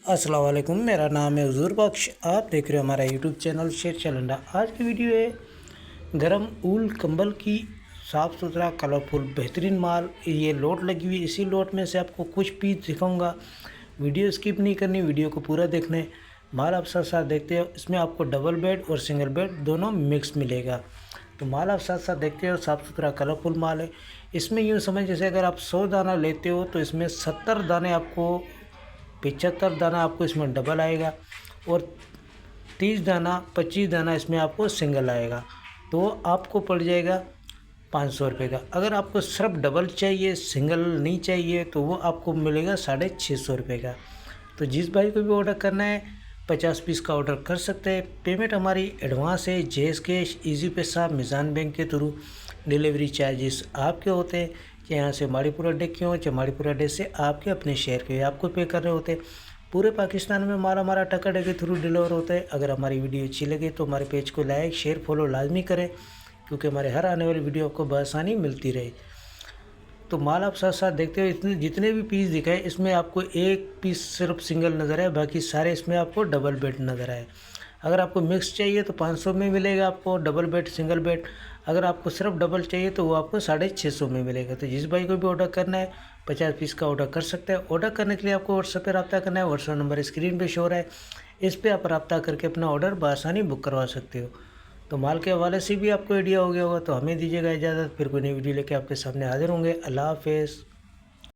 अस्सलाम वालेकुम, मेरा नाम है हुजूर बख्श। आप देख रहे हो हमारा यूट्यूब चैनल शेर चलंडा। आज की वीडियो है गरम ऊल कंबल की, साफ़ सुथरा कलरफुल बेहतरीन माल। ये लोट लगी हुई, इसी लोट में से आपको कुछ पीस दिखाऊंगा। वीडियो स्किप नहीं करनी, वीडियो को पूरा देखना है। माल आप साथ साथ देखते हो। इसमें आपको डबल बेड और सिंगल बेड दोनों मिक्स मिलेगा। तो माल आप साथ साथ देखते हो, साफ़ सुथरा कलरफुल माल है। इसमें यूँ समझ, जैसे अगर आप 100 दाना लेते हो तो इसमें 70 दाने आपको, 75 दाना आपको इसमें डबल आएगा और 30 दाना 25 दाना इसमें आपको सिंगल आएगा। तो आपको पड़ जाएगा 500 रुपये का। अगर आपको सिर्फ डबल चाहिए, सिंगल नहीं चाहिए, तो वो आपको मिलेगा 650 रुपये का। तो जिस भाई को भी ऑर्डर करना है 50 पीस का ऑर्डर कर सकते हैं। पेमेंट हमारी एडवांस है, जेस कैश, ईजी पैसा, मिज़ान बैंक के थ्रू। डिलीवरी चार्जेस आपके होते हैं, चाहे यहाँ से माड़ीपुरा अड्डे के हों, चाहे माड़ीपुरा अड्डे से आपके अपने शहर के आपको पे कर रहे होते हैं। पूरे पाकिस्तान में माल हमारा टकाडे के थ्रू डिलीवर होता है। अगर हमारी वीडियो अच्छी लगे तो हमारे पेज को लाइक शेयर फॉलो लाजमी करें, क्योंकि हमारे हर आने वाली वीडियो आपको बआसानी मिलती रहे। तो माल आप साथ साथ देखते हो, इतने जितने भी पीस दिखाए इसमें आपको एक पीस सिर्फ सिंगल नज़र है, बाकी सारे इसमें आपको डबल बेड नज़र आए। अगर आपको मिक्स चाहिए तो 500 में मिलेगा आपको डबल बेड सिंगल बेड। अगर आपको सिर्फ डबल चाहिए तो वो आपको 650 में मिलेगा। तो जिस भाई को भी ऑर्डर करना है 50 पीस का ऑर्डर कर सकते हैं। ऑर्डर करने के लिए आपको व्हाट्सएप पर रब्ता करना है। व्हाट्सएप नंबर स्क्रीन पे शो हो रहा है, इस पर आप रब्ता करके अपना ऑर्डर बआसानी बुक करवा सकते हो। तो माल के हवाले से भी आपको आइडिया हो गया होगा। तो हमें दीजिएगा इजाज़त, फिर कोई नई वीडियो लेके आपके सामने हाजिर होंगे। अल्लाह हाफ़िज़।